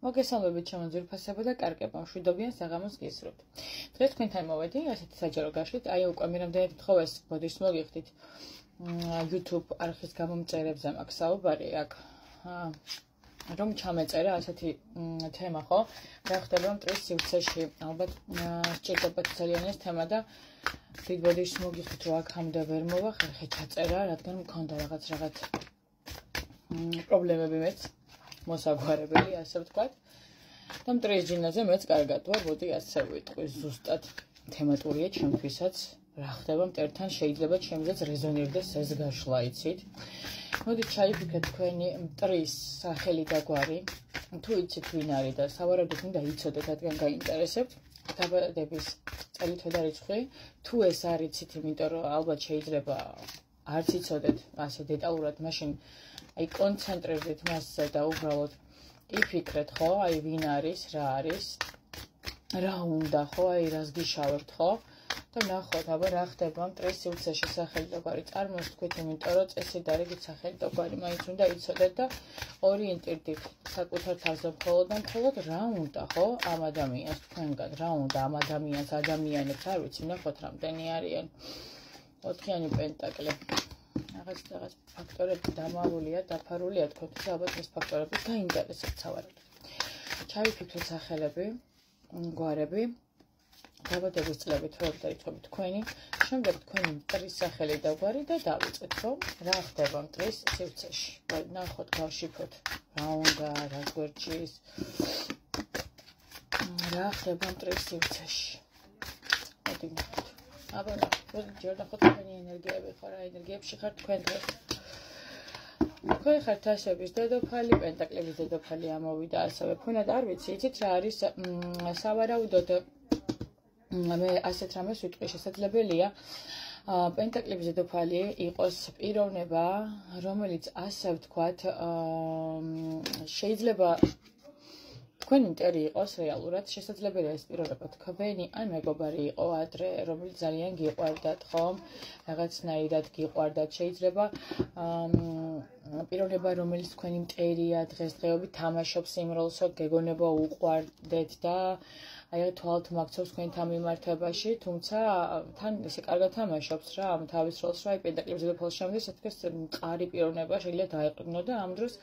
მოგესალმებით ჩემო ძვირფასებო და კარგებო, მშვიდობიან საღამოს გისურვებთ. დღეს თქვენთან მოვედი ასეთი საჯარო გაშლით, უკვე მე რამდენად თხოვეს ბოდიშს მოგიხდით YouTube არხის გამომწერებზე მაქვს საუბარი აქ რომ ჩამეწერა ასეთი თემა ხო? რა ხდება მტრის სივრცეში, ალბათ სჭირდებათ ძალიან ეს თემა და დიდ ბოდიშს მოგიხდით რომ აქამდე ვერ მოვა ხერხი ჩაწერა, რადგან მქონდა რაღაც პრობლემები მეც მოსაგვარებელი, ასე ვთქვათ. და მტრის ჯინაზე მეც კარგად ვარ, მოდი ასე ვიტყვი, ზუსტად თემატურია ჩემთვისაც, რა ხდება მტერთან, შეიძლება ჩემზეც რეზონირდეს ეს გაშლა, იცით? მოდით ჩაიფიქრეთ თქვენი მტრის სახელი და გვარი, თუ იცით ვინ არის და სავარაუდოდ მინდა იცოდეთ, რადგან გაინტერესებთ. დაბადების წელიწადი და რიცხვი, თუ ეს არ იცით, იმიტომ რომ ალბათ შეიძლება არც იცოდეთ ასე დეტალურად, მაშინ აი კონცენტრირდით მასზე და უბრალოდ იფიქრეთ, ხო, აი ვინ არის, რა უნდა, ხო, აი რას გიშავებთ, ხო? და ნახოთ, აბა რა ხდება მტრის სივრცეში სახელი და გვარი წარმოსთქვით, იმიტომ რომ წესი და რიგით სახელი და გვარი მაინც უნდა იცოდეთ და ორიენტირდით საკუთარ თავზე მხოლოდ რა უნდა, ხო, ამ ადამიანს თქვენგან, რა უნდა ამ ადამიანებს, არ ვიცი, ნახოთ რამდენი არიან. 4-იანი პენტაკლი. რაღაც ფაქტორები დამალულია, დაფარულია თქვენთვის, ალბათ ეს ფაქტორები გაინტერესებთ სავარაუდოდ. ჩავიფიქრეთ სახელები, გვარები, დაბადების წლები, თვეები და რიცხვები თქვენი, შემდეგ თქვენი მტრის სახელი და გვარი და დავიწყეთ, რომ რა ხდება მტრის სივრცეში. ნახოთ, გავშიფოთ, რა უნდა, რა გვერდჩის, რა ხდება მტრის სივრცეში. მოდი ნახოთ. აბა, ჯერ ნახოთ თქვენი ენერგიები, ხო რა ენერგიებში ხართ თქვენ დღეს. თქვენ ხართ ასების დედოფალი, პენტაკლების დედოფალი ამოვიდა ასევე. ფუნად არ ვიცი, იცით რა არის სავარაუდოდ მე ასეთ რამეს ვიტყვი, შესაძლებელია პენტაკლების დედოფალი იყოს პიროვნება, რომელიც ასე ვთქვათ, შეიძლება თქვენი მტერი იყოს რეალურად, შესაძლებელია ეს პიროვნება თქვენი ან მეგობარი იყო ადრე, რომელიც ძალიან გიყვარდათ, ხომ? რაღაცნაირად გიყვარდათ, შეიძლება პიროვნება, რომელიც თქვენი მტერია დღესდღეობით თამაშობს იმ როლსო, გეგონება უყვარდეთ და აი თვალთ მაქცევს თქვენთან მიმართებაში, თუმცა თან ესე კარგად თამაშობს რა, ამ თავის როლს რა, პენტაკლების დედოფალს შემდგეს ეთქეს მყარი პიროვნება შეიძლება დაეყრდნო და ამ დროს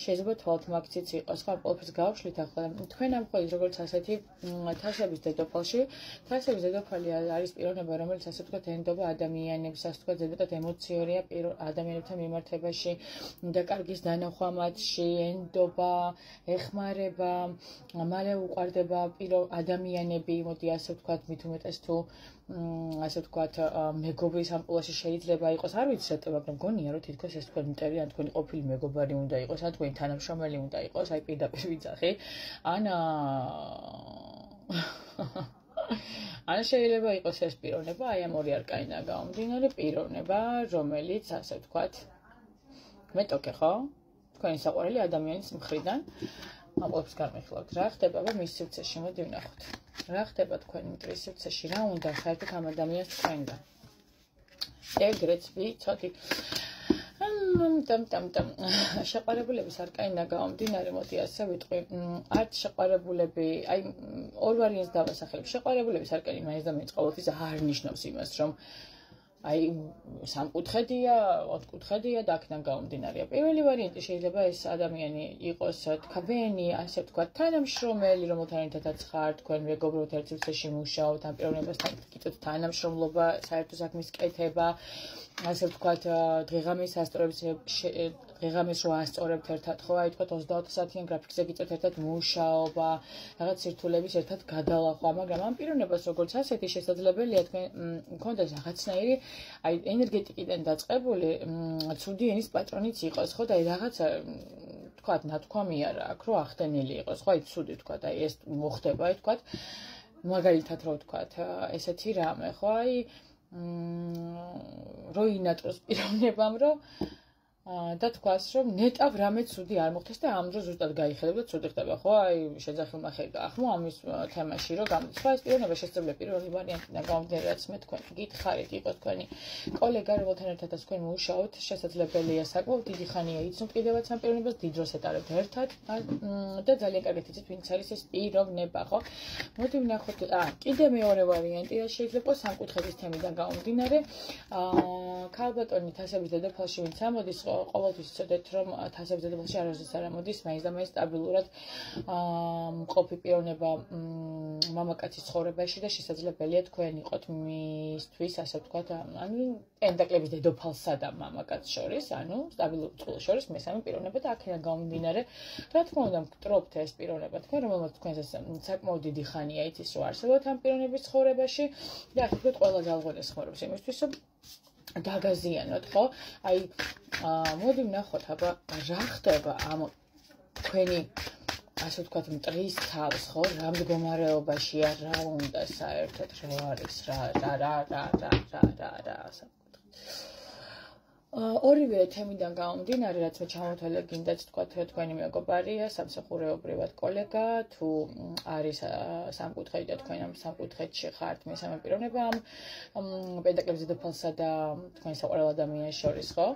შეიძლება თვალთ მაქციც იყოს, ხო, ყველაფერს გავშლით ახლა. თქვენ ამ ყოველს როგორც ასეთი თასების დედოფალში, თასების დედოფალი არის პიროვნება, რომელიც ასე ვთქვათ ენდობა ადამიანებს, ასე ვთქვათ ზედმეტად ემოციურია ადამიანებთან მიმართებაში, დაკარგის დანახვა მათში, ენდობა, ეხმარება, მალე უყვარდება ადამიანები, მოდი ასე ვთქვათ, მით უმეტეს თუ ასე ვთქვათ, მეგობრის ამპულაში შეიძლება იყოს, არ ვიცი რატო, მაგრამ გონია რომ თითქოს ეს თქვენი მტერი ან თქვენი ყოფილი მეგობარი უნდა იყოს, ან თქვენი თანამშრომელი უნდა იყოს, აი პირდაპირ ვიძახი, ან შეიძლება იყოს ეს პიროვნება, აი ამ ორი არკანიდან გამომდინარე, პიროვნება, რომელიც ასე ვთქვათ, მეტოქე, ხო? თქვენი საყვარელი ადამიანის მხრიდან აყოლებს გამიხილავთ. რა ხდება მის სივრცეში, მოდი ვნახოთ. რა ხდება თქვენი მტრის სივრცეში, რა უნდა საერთოდ ამ ადამიანს თქვენგან. ეგრეც ვიცოდი. შეყვარებულების არკანიდან გამომდინარე, მოდი ასე ვიტყვი, არც შეყვარებულები, აი ორ ვარიანტს დავასახელებ. შეყვარებულების არკანი მაინც და მაინც ყოველთვის არ ნიშნავს იმას, რომ აი სამკუთხედია, ოთხკუთხედია და აქედან გამომდინარეა. პირველი ვარიანტი შეიძლება ეს ადამიანი იყოს თქვენი, ასე ვთქვათ, თანამშრომელი, რომელთან ერთადაც ხართ, თქვენ მეგობრობთ, ერთ სივრცეში მუშაობთ, ამ პიროვნებასთან კითხოთ თანამშრომლობა, საერთო საქმის კეთება, ასე ვთქვათ, დღეღამის რო ასწორებთ ერთად, ხო, აი თქვათ 24 საათიან გრაფიკზე გიწევთ ერთად მუშაობა, რაღაც სირთულების ერთად გადალახვა, მაგრამ ამ პიროვნებას როგორც ასეთი შესაძლებელია თქვენ მქონდეს რაღაცნაირი აი ენერგეტიკიდან დაწყებული ცუდი ენის პატრონიც იყოს, ხო, და აი რაღაცა თქვათ, ნათქვამი არა აქვს, რომ ახდენილი იყოს, ხო, აი ცუდი თქვათ, აი ეს მოხდება, აი თქვათ, მაგალითად რო ვთქვათ, ესეთი რამე, ხო, აი რო ინატროს პიროვნებამ, რომ და თქვას, რომ ნეტავ რამე ცუდი არ მოხდეს და ამ დროს ზუსტად გაიხედებ და ცუდი ხდება, ხო? აი, შეძახილმა ხე გაახმო ამის თემაში, რომ გამოდის. ხო, ეს პიროვნება შესაძლოა პირველი ვარიანტიდან გამომდინარე, რაც მე თქვენ გითხარით, იყოს თქვენი კოლეგა, რომელთან ერთადაც თქვენ მუშაობთ, შესაძლებელია საკმაოდ დიდი ხანია იცნობთ კიდევაც ამ პიროვნებას, დიდ დროს ეტარებთ ერთად და ძალიან კარგად იცით, ვინც არის ეს პიროვნება, ხო? მოდი ვნახოთ, კიდე მეორე ვარიანტი რა შეიძლება იყოს სამკუთხედის თემიდან გამომდინარე. ქალბატონი თასების დედოფალში ვინც ამოდის, ყოველთვის იცოდეთ, რომ თასების დედოფალში არასდროს არ ამოდის, მაინც და მაინც სტაბილურად მყოფი პიროვნება მამაკაცის ცხოვრებაში და შესაძლებელია თქვენ იყოთ მისთვის, ასე ვთქვათ, ანუ პენტაკლების დედოფალსა და მამაკაცს შორის, ანუ სტაბილურ წყვილს შორის მესამე პიროვნება და აქედან გამომდინარე, რა თქმა უნდა, მგტრობთ ეს პიროვნება თქვენ, რომელმაც თქვენს საკმაოდ დიდი ხანია იცის, რომ არსებობთ ამ პიროვნების ცხოვრებაში და ასე ვთქვათ, ყველა ძალღვენეს ხმარობს იმისთვის, რომ დაგაზიანოთ, ხო? აი, მოდი ვნახოთ, აბა, რა ხდება ამ თქვენი, ასე ვთქვათ, მტრის თავს, ხო? რა მდგომარეობაშია, რა უნდა საერთოდ, რა არის, რა, ასე ორივე თემიდან გამომდინარე, რაც მე ჩამოთვალე, გინდათ თქვათ, რომ თქვენი მეგობარია, სამსახურეობრივად კოლეგა, თუ არის სამკუთხედი და თქვენ ამ სამკუთხედში ხართ მესამე პიროვნება ამ პენტაკლების დედოფალსა და თქვენი საყვარელ ადამიანის შორის, ხო?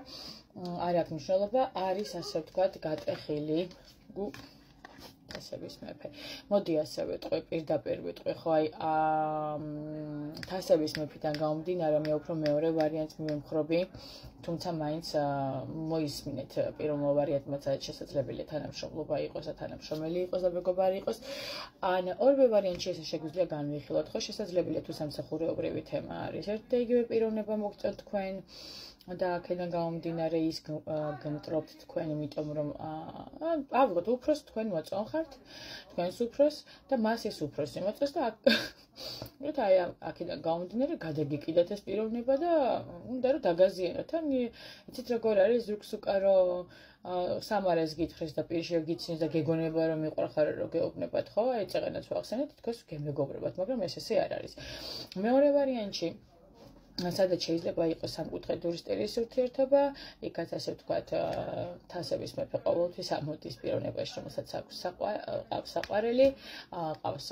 არ აქვს მნიშვნელობა, არის ასე ვთქვათ, გატეხილი თასების მეფე. მოდი ასე ვიტყვი, პირდაპირ ვიტყვი, ხო, აი, თასების მეფიდან გამომდინარე, მე უფრო მეორე ვარიანტს მივემხრობი, თუმცა მაინც მოისმინეთ პირველ ვარიანტმა, სადაც შესაძლებელია თანამშრომლობა იყოს და თანამშრომელი იყოს და მეგობარი იყოს. ან ორივე ვარიანტში ესე შეგვიძლია განვიხილოთ, ხო, შესაძლებელია თუ სამსახურეობრივი თემა არის ერთ და იგივე პიროვნება მოგწევთ თქვენ და აქედან გამომდინარე ის გმტრობთ თქვენ, იმიტომ რომ ავიღოთ უფროს თქვენ მოწონხართ, თქვენს უფროს და მას ეს უფროსი მოწონს და აი აქედან გამომდინარე გადაგიკიდათ ეს პიროვნება და უნდა რომ დაგაზიანოთ. ან იცით როგორ არის ზურგს უკარო სამარეს გითხრეს და პირშე გიცინეს და გეგონება რომ მიყვარხარ რომ გეუბნებათ, ხო? აი წეღენაც ვახსენეთ, თქოს გემეგობრებათ, მაგრამ ეს ესე არ არის. მეორე ვარიანტში სადაც შეიძლება იყოს სამკუთხედური სტილის ურთიერთობა, იქაც ასე ვთქვათ, თასების მეფე ყოველთვის ამოდის პიროვნებაში, რომელსაც აქვს საყვარელი, ყავს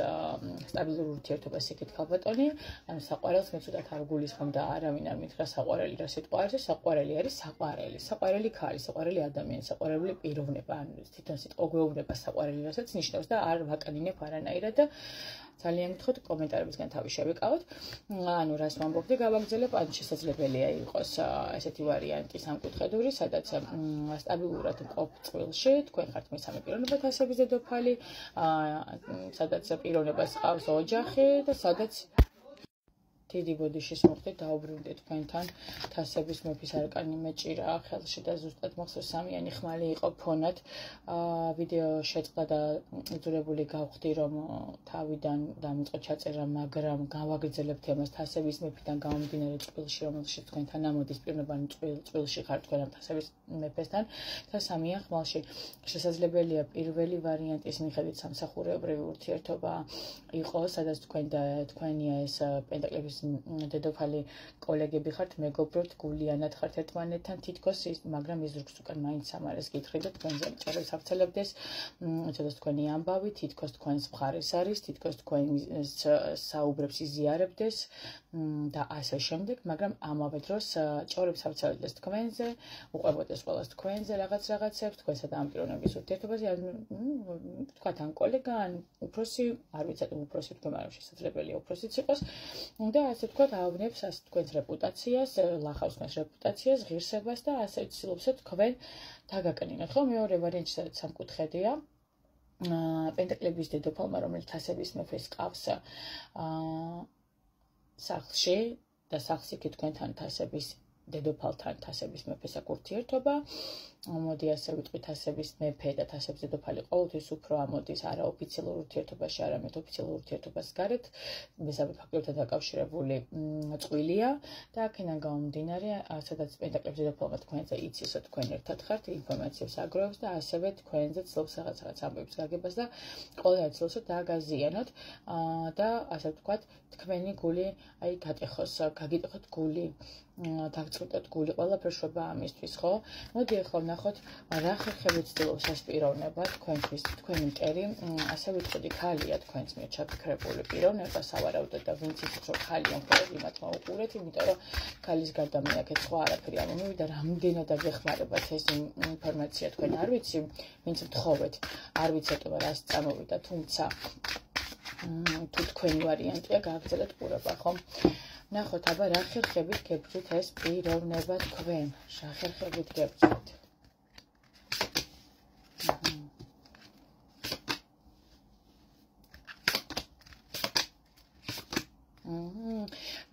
სტაბილურ ურთიერთობას იქით ქალბატონი, ანუ საყვარელს მე ცუდად არ გულისხმობ და არავინ არ მითხრა საყვარელი რა სიტყვა არის, საყვარელი არის საყვარელი, საყვარელი ქალი, საყვარელი ადამიანი, საყვარელი პიროვნება, ანუ თვითონ სიტყვა გვეუბნება საყვარელი, რასაც ნიშნავს და არ ვაკანინებ არანაირად და ძალიან გთხოვთ კომენტარებისგან თავი შევიკავოთ. ანუ რას ვამბობდი, გავაგრძელებ, ან შესაძლებელია იყოს ესეთი ვარიანტი სამკუთხედური, სადაც სტაბილურად მყოფ წყვილში, თქვენ ხართ მესამე პიროვნება თასების დედოფალი, სადაც პიროვნებას ყავს ოჯახი და სადაც დიდი ბოდიშის მოხდით, დაუბრუნდით თქვენთან თასების მეფის არკანი მეჭირა ხელში და ზუსტად მახსოვს სამიანი ხმალი იყო ფონად. ვიდეო შეწყდა და იძულებული გავხდი, რომ თავიდან დამიწყო ჩაწერა, მაგრამ გავაგრძელებ თემას თასების მეფიდან გამომდინარე წყვილში, რომელშიც თქვენთან ამოდის პიროვნება, წყვილში ხართ თქვენ ამ თასების მეფესთან და სამიან ხმალში შესაძლებელია პირველი ვარიანტის მიხედვით სამსახურეობრივი ურთიერთობა იყოს, სადაც თქვენ და თქვენია ეს პენტაკლების დედოფალი კოლეგები ხართ, მეგობრობთ, გულიანად ხართ ერთმანეთთან, თითქოს ის, მაგრამ ის ზურგს უკან მაინც სამარეს გითხრით, თქვენზე მჭერებს აღწელებდეს, ცოტა თქვენი ამბავი, თითქოს თქვენს მხარეს არის, თითქოს თქვენს საუბრებს იზიარებდეს და ასე შემდეგ, მაგრამ ამავე დროს ჭორებს აღწელებდეს თქვენზე, უყვებოდეს ყველას თქვენზე რაღაცებს, თქვენსა და ამ პიროვნების ურთიერთობაზე, თქვათ ან კოლეგა, ან უფროსი, არ ვიცით უფროსი თქვენ, მაგრამ შესაძლებელია უფროსიც იყოს და ასე ვთქვათ, ავნებს თქვენს რეპუტაციას, ლახავს თქვენს რეპუტაციას, ღირსებას და ასე ცდილობს თქვენ დაგაკნინოთ, ხო? მეორე ვარიანტი სადაც სამკუთხედია, პენტაკლების დედოფალმა, რომელიც თასების მეფეს ყავს სახლში და სახლში კი თქვენთან თასების დედოფალთან თასების მეფეს აქვს ურთიერთობა. მოდი ასე ვიტყვით, ასების მეფე და ასების დედოფალი ყოველთვის უფრო ამოდის არაოფიციალურ ურთიერთობაში, არამედ ოფიციალურ ურთიერთობას გარეთ, მესამე ფაქტორთან დაკავშირებული წყვილია და აქედან გამომდინარე, სადაც პენტაკლების დედოფალმა თქვენზე იცის, რომ თქვენ ერთად ხართ, ინფორმაციას აგროვებს და ასევე თქვენზე ცდილობს რაღაც ამბების გაგებას და ყველანაირ ცდილობს რომ დააგაზიანოთ და ასე ვთქვათ, თქვენი გული აი გატეხოს, გაგიტეხოთ გული, დაგწყვიტოთ გული, ყველაფერი შვება ამისთვის, ხო? მოდი ახლა ვნახოთ რა ხერხები ცდილობს ეს პიროვნება თქვენთვის, თქვენი მტერი, ასე ვიტყოდი, ქალია თქვენს მიერ ჩაფიქრებული პიროვნება, სავარაუდოდ და ვინც იცით, რომ ქალია მხოლოდ იმათ მოუყურეთ, იმიტომ რომ ქალის გარდა მე აქეთ სხვა არაფერი არ მომივიდა, რამდენად აგეხმარებათ ეს ინფორმაცია თქვენ არ ვიცი, ვინც მთხოვეთ, არ ვიცოდობა რას წამოვიდა, თუმცა თუ თქვენი ვარიანტია, გააგრძელეთ ყურება, ხო? ნახოთ, აბა რა ხერხებით გებრძვით ეს პიროვნება თქვენ, რა ხერხებით გებრძვით?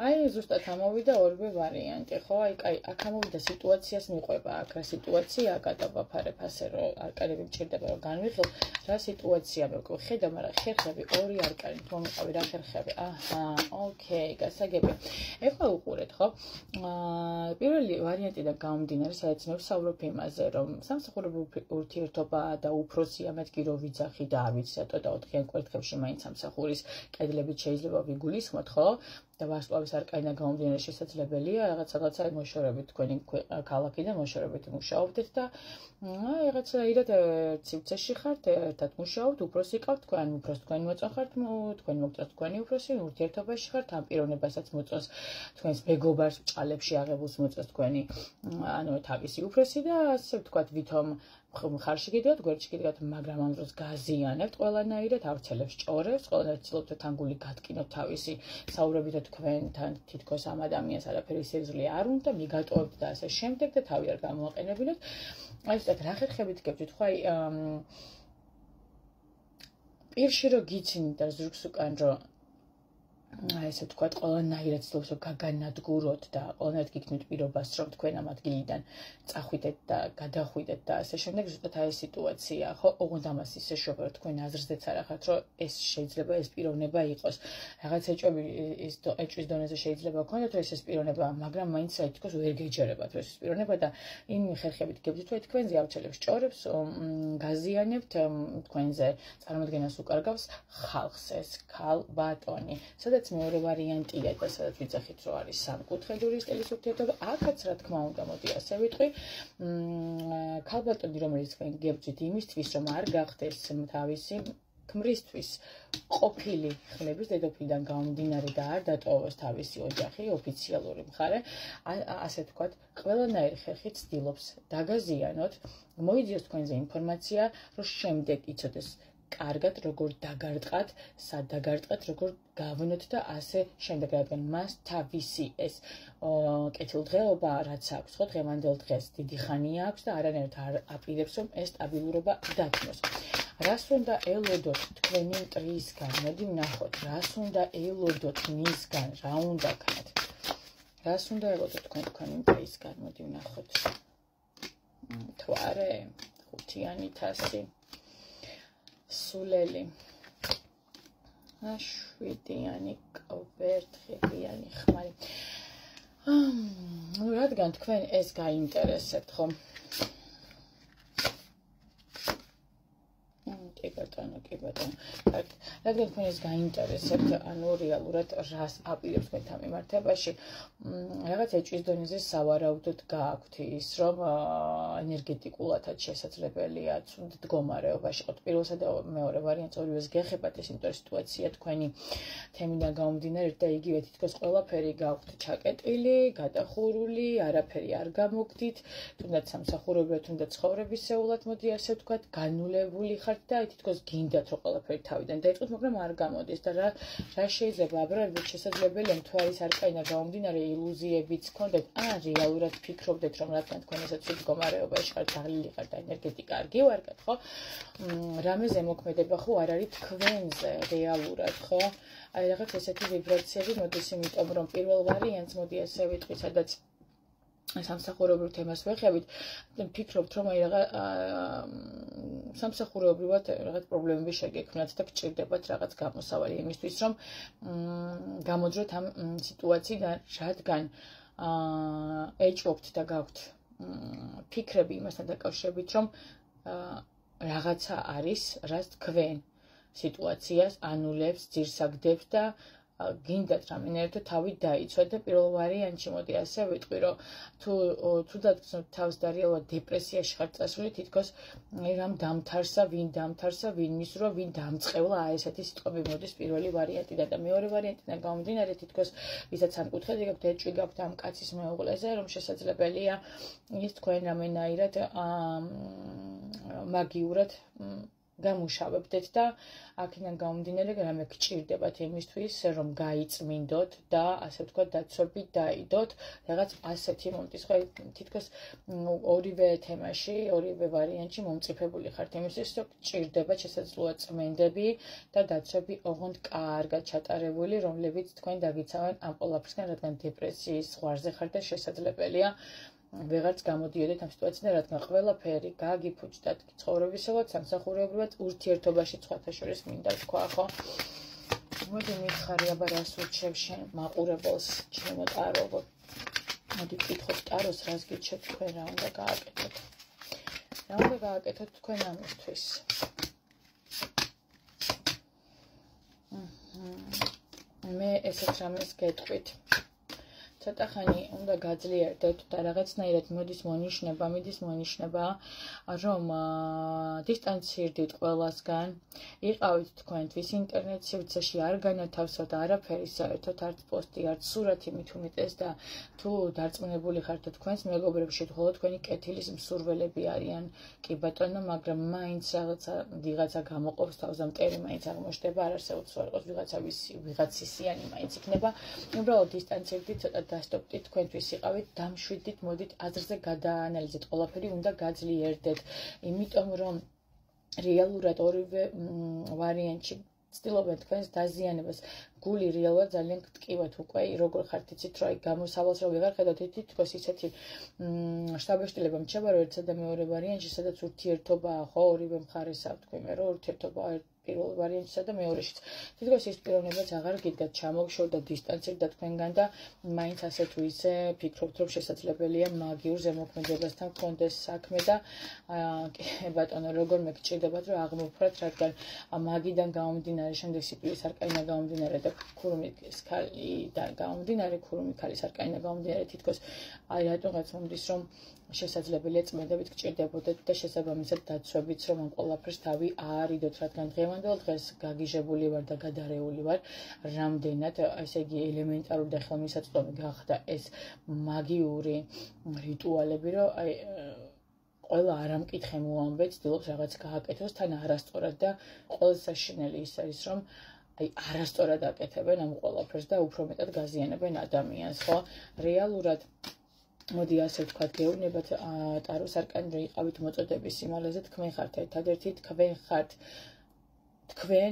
აი ზუსტად ამოვიდა ორივე ვარიანტი, ხო? აი აქ ამოვიდა სიტუაციას მიყვება, აქ რა სიტუაციაა გადავაფარებ ასე რომ არკანები მჭირდება რომ განვიხილ, რა სიტუაცია მეკითხება, მაგრამ ხერხები ორი არკანი თუ მომიყავი რა ხერხები. აჰა, ოკეი, გასაგები. ეხლა უყურეთ, ხო? პირველი ვარიანტიდან გამომდინარე, სადაც მე ვსაუბრობ იმაზე, რომ სამსახურებო ურთიერთობა და უფროსი ამეთქი რომ ვიძახი და არ ვიცი რატო და 4-იან კვერთხებში მაინც სამსახურის კედლებით შეიძლება ვიგულისხმოთ, ხო? და ვარსკვლავის არკანიდან გამომდინარე შესაძლებელია რაღაცა მოშორებით თქვენი ქალაქიდან მოშორებით მუშაობდეთ და რაღაცა ირად ცივცეში ხართ, ერთად მუშაობთ, უფროსი ყავთ თქვენ, უფროს თქვენი მოწონ ხართ, თქვენ მოგწონთ თქვენი უფროსი, ურთიერთობაში ხართ, ამ პიროვნებასაც მოწონს თქვენს მეგობარს, ბჭყალებში აღებულს მოწონს თქვენი ანუ თავისი უფროსი და ასე ვთქვათ, ვითომ ხარში გიდიოთ, გვერდში გიდიოთ, მაგრამ ამ დროს გაზიანებთ ყველანაირად, ავრცელებს ჭორებს, ყველანაირად ცდილობთ თან გული გატკინოთ თავისი საუბრებით თქვენთან თითქოს ამ ადამიანს არაფერი სიძლია არ უნდა, მიგატოვებთ და ასე შემდეგ და თავი არ გამოაყენებინოთ. აი ზუსტად რა ხერხებით გებძვით, ხო აი პირში რო გიცინით და ზურგს უკან რო ესე ვთქვათ, ყველანაირად ცდილობს რომ გაგანადგუროთ და ყველანაირად გიქნით პირობას, რომ თქვენ ამ ადგილიდან წახვიდეთ და გადახვიდეთ და ასე შემდეგ, ზუსტად აი ეს სიტუაცია, ხო? ოღონდ ამას ისე შვება, რომ თქვენ აზრზეც არ ახართ, რომ ეს შეიძლება ეს პიროვნება იყოს. რაღაც ეჭვის დონეზე შეიძლება გქონდეთ, რომ ეს პიროვნება, მაგრამ მაინც თითქოს ვერ გეჯერებათ ეს პიროვნება და იმ ხერხებით გებძვით, რომ თქვენზე ავრცელებს ჭორებს, გაზიანებთ, თქვენზე წარმოადგენას უკარგავს ხალხს ეს ქალბატონი. სადაც მეორე ვარიანტია და სადაც ვიძახით რომ არის სამკუთხედური სტილის ურთიერთობა, აქაც რა თქმა უნდა, მოდი ასე ვიტყვი, ქალბატონი რომელიც თქვენ გებძვით იმისთვის რომ არ გახდეს თავისი ქმრისთვის ყოფილი ხმების დედოფლიდან გამომდინარე და არ დატოვოს თავისი ოჯახი, ოფიციალური მხარე, ასე ვთქვათ, ყველანაირი ხერხი ცდილობს დაგაზიანოთ, მოიძიოს თქვენზე ინფორმაცია, რომ შემდეგ იცოდეს კარგად როგორ დაგარტყათ, სად დაგარტყათ, როგორ გავონოთ და ასე შემდეგ, რადგან მას თავისი ეს კეთილდღეობა რაც აქვს, ხო, დღევანდელ დღეს დიდი ხანია აქვს და არანაირად არ აპირებს რომ ეს სტაბილურობა დათმოს. რას უნდა ელოდოთ თქვენი მტრისგან? მოდი ვნახოთ, რას უნდა ელოდოთ მისგან, რა უნდა ქნათ? რას უნდა ელოდოთ თქვენი მტრისგან? მოდი ვნახოთ. თვარე, ხუთიანი თასი. სულელი, შვიდიანი კვერთხებიანი ხმარი. რადგან თქვენ ეს გაინტერესებთ, ხო? კი ბატონო. რადგან თქვენ ეს გაინტერესებთ, ანუ რეალურად რას აპირებს თქვენ ამ მიმართებაში, რაღაც ეჭვის დონეზე სავარაუდოდ გააქვთ ის, რომ ენერგეტიკულადაც შესაძლებელია ცუდ მდგომარეობაში ყოთ. პირველსა და მეორე ვარიანტს ორივეს გეხებათ, ეს იმიტომ სიტუაცია თქვენი თემიდან გამომდინარე და იგივე თითქოს ყველაფერი გაქვთ ჩაკეტილი, გადახურული, არაფერი არ გამოგდით, თუნდაც სამსახურებრივ, თუნდაც ცხოვრებისეულად, მოდი ასე ვთქვათ, განულებული ხართ და თითქოს გინდათ რომ ყველაფერი თავიდან დაიწყოთ, მაგრამ არ გამოდის და რა შეიძლება აბრალებით შესაძლებელია მთვარის არკანიდან გამომდინარე ილუზიებიც გქონდეთ, ან რეალურად ფიქრობდეთ რომ რადგან თქვენ ესეც მდგომარეობაში ხართ, დაღლილი ხართ და ენერგეტიკა არ გივარგათ, ხო? რამეზე მოქმედება ხო არ არის თქვენზე რეალურად, ხო? აი რაღაც ესეთი ვიბრაციები მოდის, იმიტომ რომ პირველ ვარიანტს მოდი ასე ვიტყვი, სადაც სამსახურებრივ თემას ვეხებით, ვფიქრობთ, რომ აი სამსახურებრივად რაღაც პრობლემები შეგექმნათ და გჭირდებათ რაღაც გამოსავალი იმისთვის, რომ გამოძროთ ამ სიტუაციიდან, რადგან ეჭვობთ და გაქვთ ფიქრები იმასთან დაკავშირებით, რომ რაღაცა არის, რაც თქვენ სიტუაციას ანულებს, ძირს აგდებს და გინდათ რამენერთა თავი დაიცვათ და პირველ ვარიანტში მოდი ასე ვიტყვი, რომ თუ დაგცნობთ თავს და რეალურად დეპრესიაში ხართ წასული, თითქოს რამ დამთარსა, ვინ მისურვა, ვინ დამწყევლა, ესეთი სიტყვები მოდის პირველი ვარიანტიდან და მეორე ვარიანტიდან გამომდინარე, თითქოს ვისაც ამ კუთხეზე გაქვთ ეჭვი გაქვთ ამ კაცის მეუღლეზე, რომ შესაძლებელია ის თქვენ რამენაირად მაგიურად გამუშავებდეთ და აქედან გამომდინარე რამე გჭირდებათ იმისთვის, რომ გაიწმინდოთ და ასე ვთქვათ, დაცვები დაიდოთ, რაღაც ასეთი მომენტის. ხო, თითქოს ორივე თემაში, ორივე ვარიანტში მომწიფებული ხართ იმისთვის, რომ გჭირდებათ შესაძლოა წმენდები და დაცვები ოღონდ კარგად ჩატარებული, რომლებიც თქვენ დაგიცავენ ამ ყველაფერსგან, რადგან დეპრესიის ზღვარზე ხართ და შესაძლებელია ვეღარც გამოდიოდეთ ამ სიტუაციიდან, რადგან ყველაფერი გაგიფუჭდათ ცხოვრებისეულად, სამსახურებრივად, ურთიერთობაში სხვათა შორის მინდა თქვა, ხო? მოდი მითხარი, აბა რას ურჩევ შენ მაყურებელს, ჩემო ტარო? მოდი ვკითხოთ ტაროს, რას გიჩვენებთ თქვენ, რა უნდა გააკეთოთ? რა უნდა გააკეთოთ თქვენ ამისთვის? მე ესეთ რამეს გეტყვით. ცოტა ხანი უნდა გაძლიერდეთ და რაღაცნაირად მიდის მონიშნება, რომ დისტანცირდით ყველასგან, იყავით თქვენთვის ინტერნეტ სივრცეში, არ განათავსოთ არაფერი საერთოდ, არც პოსტი, არც სურათი მით უმეტეს და თუ დარწმუნებული ხართ თქვენს მეგობრებში, მხოლოდ თქვენი კეთილის მსურველები არიან, კი ბატონო, მაგრამ მაინც ვიღაცა გამოყოფს თავზე მტერი, მაინც აღმოჩნდება, არ არსებობს ვარყოს ვიღაცისიანი მაინც იქნება, უბრალოდ დისტანცირდით ცოტა დასტოპდით, თქვენთვის იყავით, დამშვიდით, მოდით აზრზე გადაანალიზეთ, ყველაფერი უნდა გაძლიერდეთ, იმიტომ რომ რეალურად ორივე ვარიანტში ცდილობენ თქვენს დაზიანებას, გული რეალურად ძალიან გტკივათ უკვე, როგორ ხართ იცით, რომ აი გამოსავალს რო ვეღარ ხედავთ, თითქოს ისეთი შთაბეჭდილება მრჩება, რომ ერთსა და მეორე ვარიანტში, სადაც ურთიერთობაა, ხო, ორივე მხარეს აქვს თქვენ, რომ ურთიერთობა პირველ ვარიანტსა და მეორეშიც. თითქოს ის პიროვნებაც აღარ გიდგათ, ჩამოგშორდა დისტანცირდა თქვენგან და მაინც ასე თუ ისე ფიქრობთ, რომ შესაძლებელია მაგიურ ზემოქმედებასთან გქონდეს საქმე და ბატონო, როგორ მეგჭირდებათ, რომ აღმოფხვრათ, რადგან მაგიდან გამომდინარე, შემდეგ სიკვდილის არკანიდან გამომდინარე და ქურუმის ქალიდან გამომდინარე, ქურუმი ქალის არკანიდან გამომდინარე, თითქოს აი რატომღაც მომდის, რომ შესაძლებელია წმენდებით გჭირდებოდეთ და შესაბამისად დაცვებიც, რომ ამ ყველაფერს თავი აარიდოთ, რადგან დღევანდელ დღეს გაგიჟებული ვარ და გადარეული ვარ, რამდენად, ესე იგი, ელემენტარული და ხელმისაწვდომი გახდა ეს მაგიური რიტუალები, რომ აი ყველა არ ამკითხე მოამბე, ცდილობს რაღაც გააკეთოს თან არასწორად და ყველაზე საშინელი ის არის, რომ აი არასწორად აკეთებენ ამ ყველაფერს და უფრო მეტად გაზიანებენ ადამიანს, ხო? რეალურად მოდი ასე ვთქვათ, გეუბნებათ ტაროს არკანი, რომ იყავით მოწოდების სიმაღლეზე, თქვენ ხართ ერთადერთი, თქვენ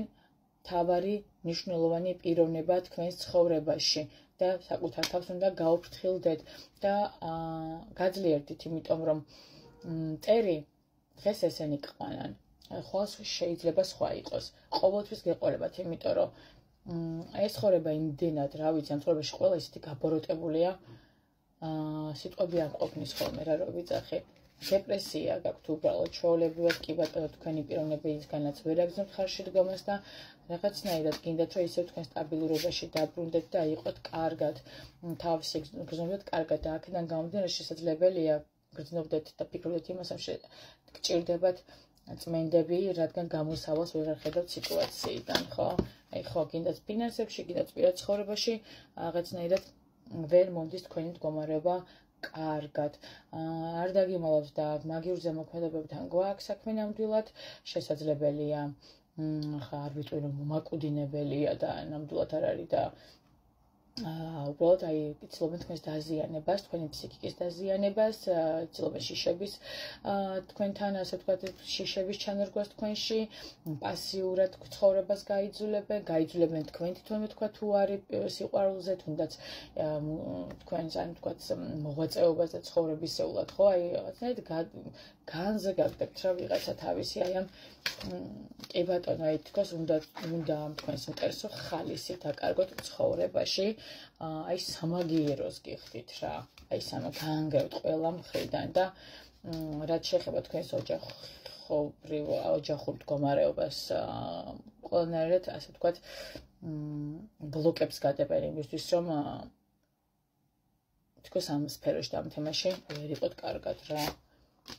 თავარი მნიშვნელოვანი პიროვნება თქვენს ცხოვრებაში და საკუთარ თავს უნდა გაუფრთხილდეთ და გაძლიერდით, იმიტომ რომ მტერი დღეს ესენი ყვანან, ხვალ შეიძლება სხვა იყოს, ყოველთვის გეყოლებათ, იმიტომ რომ ეს ცხოვრება იმდენად, რა ვიცი, ამ ცხოვრებაში ყველა ისეთი გაბოროტებულია, სიტყვები არ ყოფნის ხოლმე რა რო ვიძახი. დეპრესია გაქვთ უბრალოდ ჩვეულებრივად, კი ბატონო, თქვენი პიროვნებისგანაც ვერ აგზნობთ ხარში დგომას და რაღაცნაირად გინდათ, რომ ისევ თქვენ სტაბილურობაში დაბრუნდეთ და იყოთ კარგად, თავის გრძნობდეთ კარგად და აქედან გამომდინარე შესაძლებელია გრძნობდეთ და ფიქრობდეთ იმას, რომ გჭირდებათ წმენდები, რადგან გამოსავალს ვეღარ ხედავთ სიტუაციიდან, ხო? აი ხო, გინდათ ფინანსებში, გინდათ პირად ცხოვრებაში, რაღაცნაირად ვერ მომდის თქვენი მდგომარეობა კარგად. არ დაგიმალავთ და მაგიურ ზემოქმედებებთან გვაქვს საქმე ნამდვილად, შესაძლებელია, ხა არ ვიტყვი რომ მომაკვდინებელია და ნამდვილად არ არის და უბრალოდ იცლობენ თქვენს დაზიანებას, თქვენი ფსიქიკის დაზიანებას, იცლობენ შიშების თქვენთან, ასე ვთქვათ, შიშების ჩანერგვას თქვენში, პასიურად ცხოვრებას გაიძულებენ თქვენ თვითონ ვთქვათ, თუ არის სიყვარულზე, თუნდაც თქვენს, ანუ ვთქვათ, მოღვაწეობაზე ცხოვრებისეულად, ხო, აი რაღაცნაირად განზე გაგდებთ რა ვიღაცა თავისი, აი ამ კი ბატონო, აი თქოს უნდა ამ თქვენს ინტერესო ხალისი დაკარგოთ ცხოვრებაში, აი სამაგიეროს გიხდით რა, აი განგევთ ყველა მხრიდან და რაც შეეხება თქვენს ოჯახურ მდგომარეობას, ყველანაირად, ასე ვთქვათ, ბლოკებს გადებენ იმისთვის, რომ თქოს ამ სფეროში და ამ თემაში ვერ იყოთ კარგად რა.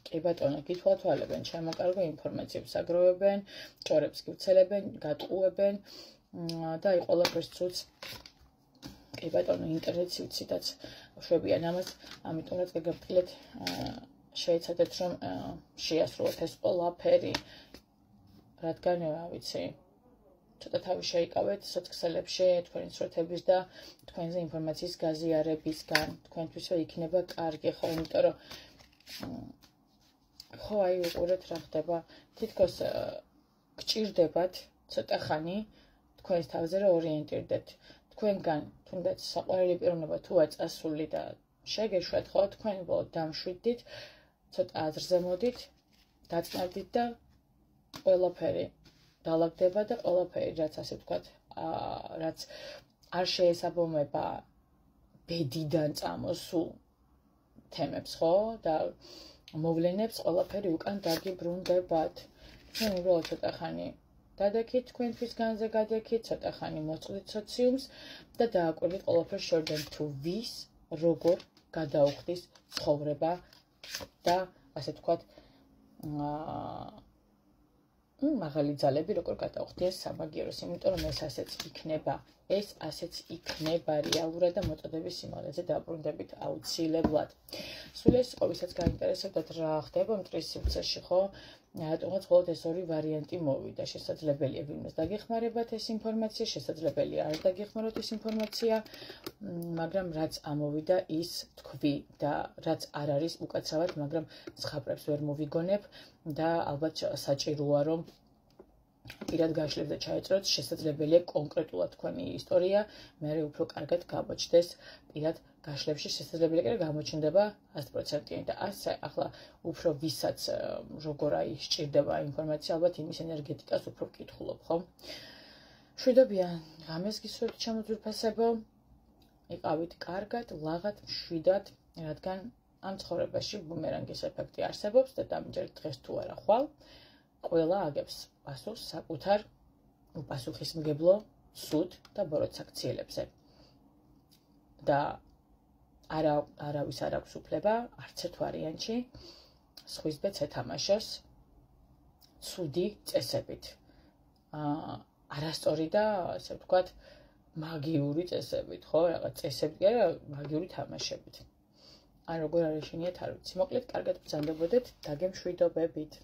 კი ბატონო, გითვალთვალებენ, შემოკარგო ინფორმაციებს აგროვებენ, ჭორებს გივცელებენ, გატყუებენ და აი ყველაფერს ცუდს კი ბატონო, ინტერნეტს იციდაც შვებიან ამას, ამიტომ რაც გაგაფრთხილეთ, შეეცადეთ რომ შეასრულოთ ეს ყველაფერი, რადგან რა ვიცი, ცოტა თავი შეიკავეთ სოციალებში თქვენი სროთების და თქვენზე ინფორმაციის გაზიარებისგან, თქვენთვისვე იქნება კარგი, ხო, იმიტომ რომ ხო, აი უყურეთ რა ხდება, თითქოს გჭირდებათ ცოტა ხანი თქვენს თავზე რომ ორიენტირდეთ. თქვენგან თუნდაც საყვარელი პიროვნება თუა წასული და შეგეშვათ, ხო, თქვენ ბოლოდ დამშვიდით, ცოტა აზრზე მოდით, დაწნევდით და ყველაფერი დალაგდება და ყველაფერი, რაც ასე ვთქვათ, რაც არ შეესაბამება ბედიდან წამოსულ თემებს, ხო, და მოვლენებს, ყველაფერი უკან დაგიბრუნდებათ. თქვენ უბრალოდ ცოტა ხანი გადაკით თქვენთვის განზე გადაკით, ცოტა ხანი მოწყდით სოციუმს და დააკვირდით ყველაფერს შორიდან თუ ვის, როგორ გადაუხდის ცხოვრება და ასე ვთქვათ, მაღალი ძალები როგორ გადაუხდიან სამაგიეროს, იმიტომ რომ ეს ასეც იქნება რეალურად და მოწოდების სიმაღლეზე დაბრუნდებით აუცილებლად. სულ ეს ყოველსაც გაინტერესებდათ რა ხდება მტრის სივრცეში, ხო? რატომაც მხოლოდ ეს ორი ვარიანტი მოვიდა. შესაძლებელია ვინმეს დაგეხმარებათ ეს ინფორმაცია, შესაძლებელია არ დაგეხმაროთ ეს ინფორმაცია, მაგრამ რაც ამოვიდა ის თქვი და რაც არ არის უკაცრავად, მაგრამ ცხაპრებს ვერ მოვიგონებ და ალბათ საჭიროა რომ პირად გაშლებს და ჩაეწროთ, შესაძლებელია კონკრეტულად თქვენი ისტორია, მე უფრო კარგად გამოჩნდეს პირად გაშლებში, შესაძლებელია კი გამოჩნდება 100%-იანი და ასე ახლა უფრო ვისაც როგორ აი სჭირდება ინფორმაცია, ალბათ იმის ენერგეტიკას უფრო ვკითხულობ, ხო? მშვიდობიან ღამეს გისურვებთ ჩამოძვირფასებო, იყავით კარგად, ლაღად, მშვიდად, რადგან ამ ცხოვრებაში ბუმერანგის ეფექტი არსებობს და დამჯერეთ დღეს თუ არა ხვალ, ყველა აგებს პასუხს საკუთარ უპასუხისმგებლო სუდ და ბოროტ საქციელებზე. და არავის არ აქვს უფლება არც ერთ ვარიანტში სხვის ბედს ეთამაშოს ცუდი წესებით. არასწორი და ასე ვთქვათ, მაგიური წესებით, ხო, რაღაც წესებით, მაგიური თამაშებით. ან როგორ არ ეშინიათ, არ ვიცი. მოკლედ, კარგად ბრძანდებოდეთ, დაგემშვიდობებით.